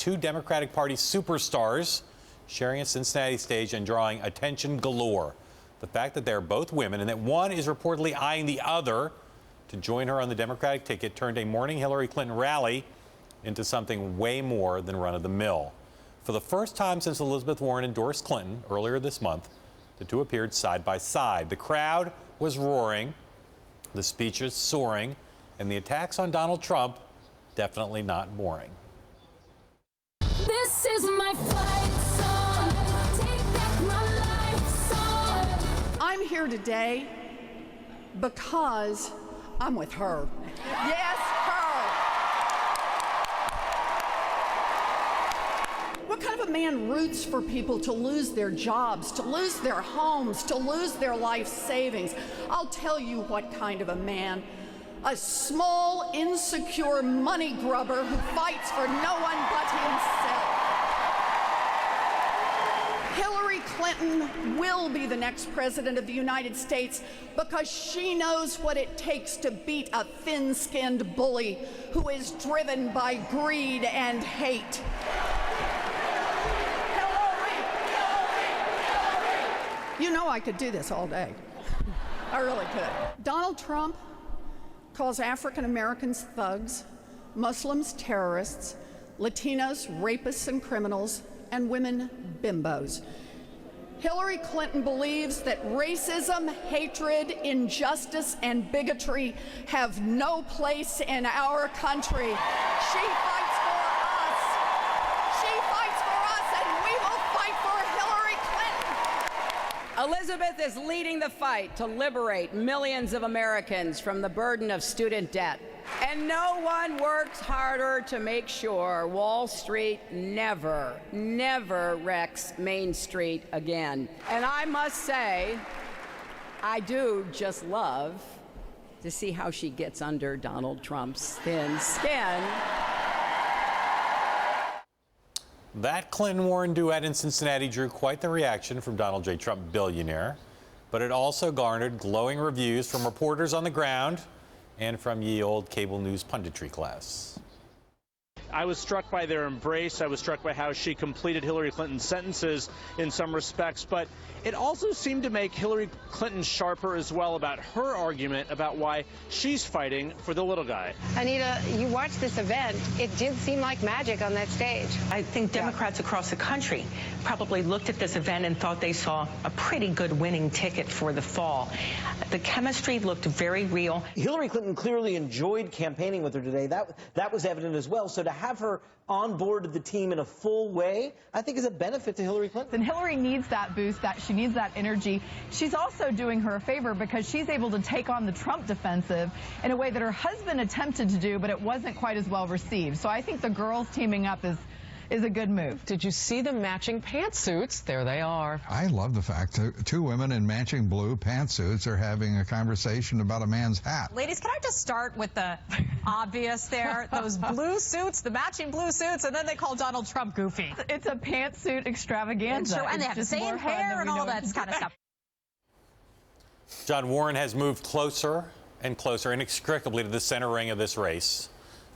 two Democratic Party superstars sharing a Cincinnati stage and drawing attention galore. The fact that they're both women and that one is reportedly eyeing the other to join her on the Democratic ticket turned a morning Hillary Clinton rally into something way more than run-of-the-mill. For the first time since Elizabeth Warren endorsed Clinton earlier this month, the two appeared side by side. The crowd was roaring, the speeches soaring, and the attacks on Donald Trump definitely not boring. This is my fight song. Take back my life song. I'm here today because I'm with her. Yes, her. What kind of a man roots for people to lose their jobs, to lose their homes, to lose their life savings? I'll tell you what kind of a man. A small, insecure money grubber who fights for no one but himself. Hillary Clinton will be the next president of the United States because she knows what it takes to beat a thin-skinned bully who is driven by greed and hate. You know I could do this all day. I really could. Donald Trump calls African Americans thugs, Muslims terrorists, Latinos rapists and criminals, and women bimbos. Hillary Clinton believes that racism, hatred, injustice, and bigotry have no place in our country. She fights for us. She fights for us, and we will fight for Hillary Clinton. Elizabeth is leading the fight to liberate millions of Americans from the burden of student debt. And no one works harder to make sure Wall Street never wrecks Main Street again. And I must say, I do just love to see how she gets under Donald Trump's thin skin. That Clinton-Warren duet in Cincinnati drew quite the reaction from Donald J. Trump, billionaire, but it also garnered glowing reviews from reporters on the ground and from ye old cable news punditry class. I was struck by their embrace. I was struck by how she completed Hillary Clinton's sentences in some respects, but it also seemed to make Hillary Clinton sharper as well about her argument about why she's fighting for the little guy. Anita, you watched this event. It did seem like magic on that stage. I think Democrats across the country probably looked at this event and thought they saw a pretty good winning ticket for the fall. The chemistry looked very real. Hillary Clinton clearly enjoyed campaigning with her today. That was evident as well. So to have her on board the team in a full way, I think is a benefit to Hillary Clinton. And Hillary needs that boost, she needs that energy. She's also doing her a favor because she's able to take on the Trump defensive in a way that her husband attempted to do, but it wasn't quite as well received. So I think the girls teaming up is a good move. Did you see the matching pantsuits? There they are. I love the fact that two women in matching blue pantsuits are having a conversation about a man's hat. Ladies, can I just start with the obvious there? Those blue suits, the matching blue suits, and then they call Donald Trump goofy. It's a pantsuit extravaganza. Sure, and they have the same hair and all that kind of stuff. John, Warren has moved closer and closer inextricably to the center ring of this race.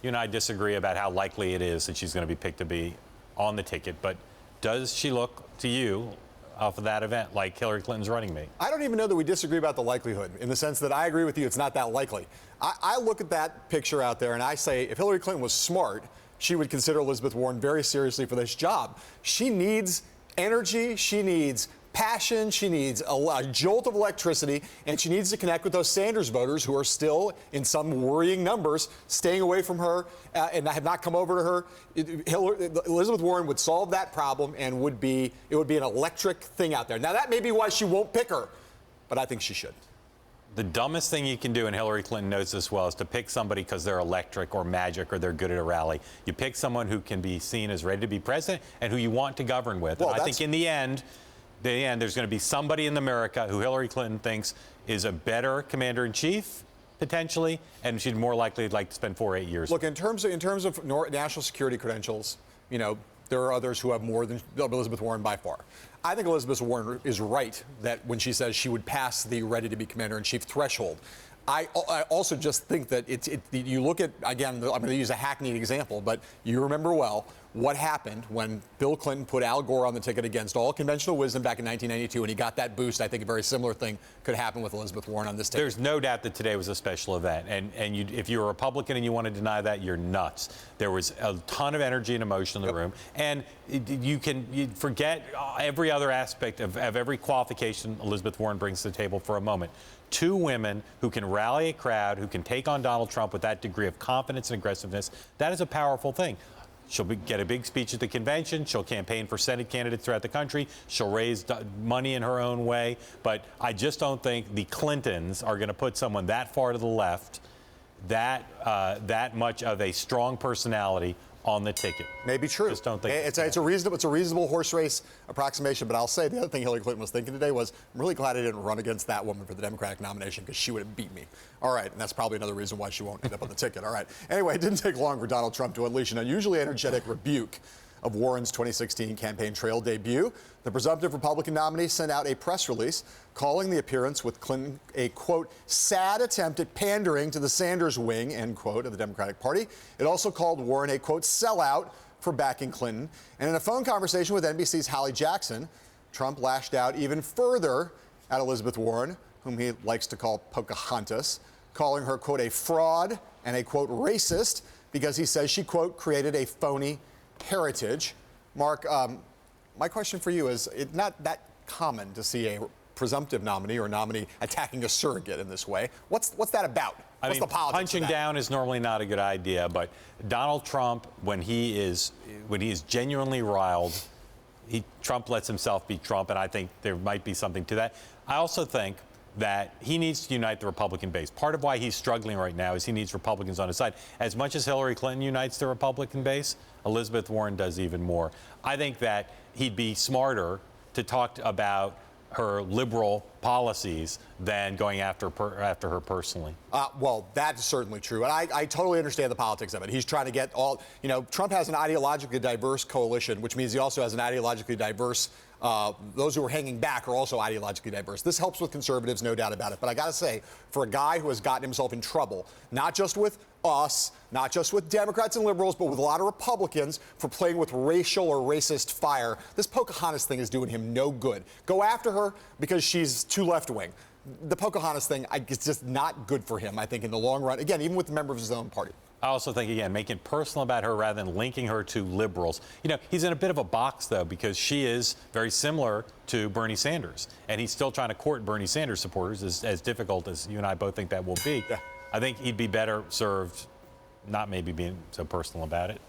You and I disagree about how likely it is that she's going to be picked to be on the ticket, but does she look to you off of that event like Hillary Clinton's running mate? I don't even know that we disagree about the likelihood, in the sense that I agree with you, it's not that likely. I look at that picture out there and I say, if Hillary Clinton was smart, she would consider Elizabeth Warren very seriously for this job. She needs energy, she needs passion, she needs a jolt of electricity, and she needs to connect with those Sanders voters who are still, in some worrying numbers, staying away from her and have not come over to her. Elizabeth Warren would solve that problem, and it would be an electric thing out there. Now, that may be why she won't pick her, but I think she should. The dumbest thing you can do, and Hillary Clinton knows this well, is to pick somebody because they're electric or magic or they're good at a rally. You pick someone who can be seen as ready to be president and who you want to govern with. Well, and I think in the end, there's going to be somebody in America who Hillary Clinton thinks is a better commander-in-chief, potentially, and she'd more likely like to spend 4 or 8 years. Look, in terms of national security credentials, you know, there are others who have more than Elizabeth Warren by far. I think Elizabeth Warren is right that when she says she would pass the ready-to-be commander-in-chief threshold. I also just think that you look at, again, I'm going to use a hackneyed example, but you remember well, what happened when Bill Clinton put Al Gore on the ticket against all conventional wisdom back in 1992, and he got that boost. I think a very similar thing could happen with Elizabeth Warren on this ticket. There's no doubt that today was a special event, and if you're a Republican and you want to deny that, you're nuts. There was a ton of energy and emotion in the room, and you forget every other aspect of every qualification Elizabeth Warren brings to the table for a moment. Two women who can rally a crowd, who can take on Donald Trump with that degree of confidence and aggressiveness, that is a powerful thing. She'll get a big speech at the convention. She'll campaign for Senate candidates throughout the country. She'll raise money in her own way. But I just don't think the Clintons are going to put someone that far to the left, that much of a strong personality on the ticket. Maybe true. Just don't think it's a reasonable horse race approximation. But I'll say the other thing Hillary Clinton was thinking today was, I'm really glad I didn't run against that woman for the Democratic nomination because she would have beat me. All right, and that's probably another reason why she won't end up on the ticket. All right. Anyway, it didn't take long for Donald Trump to unleash an unusually energetic rebuke of Warren's 2016 campaign trail debut. The presumptive Republican nominee sent out a press release calling the appearance with Clinton a, quote, sad attempt at pandering to the Sanders wing, end quote, of the Democratic Party. It also called Warren a, quote, sellout for backing Clinton. And in a phone conversation with NBC's Hallie Jackson, Trump lashed out even further at Elizabeth Warren, whom he likes to call Pocahontas, calling her, quote, a fraud and a, quote, racist because he says she, quote, created a phony heritage. Mark, my question for you is, it's not that common to see a presumptive nominee or nominee attacking a surrogate in this way. What's that about? What's the politics punching of that? down is normally not a good idea, but Donald Trump, when he is genuinely riled, Trump lets himself be Trump, and I think there might be something to that. I also think that he needs to unite the Republican base. Part of why he's struggling right now is he needs Republicans on his side. As much as Hillary Clinton unites the Republican base, Elizabeth Warren does even more. I think that he'd be smarter to talk about her liberal policies than going after her personally. Well, that's certainly true. And I totally understand the politics of it. He's trying to get all, Trump has an ideologically diverse coalition, which means he also has an ideologically diverse, those who are hanging back are also ideologically diverse. This helps with conservatives, no doubt about it. But I got to say, for a guy who has gotten himself in trouble, not just with us, not just with Democrats and liberals, but with a lot of Republicans for playing with racial or racist fire, this Pocahontas thing is doing him no good. Go after her because she's too left-wing. The Pocahontas thing, it's just not good for him, I think, in the long run. Again, even with the member of his own party. I also think, again, making it personal about her rather than linking her to liberals. He's in a bit of a box, though, because she is very similar to Bernie Sanders. And he's still trying to court Bernie Sanders supporters, as difficult as you and I both think that will be. Yeah. I think he'd be better served not maybe being so personal about it.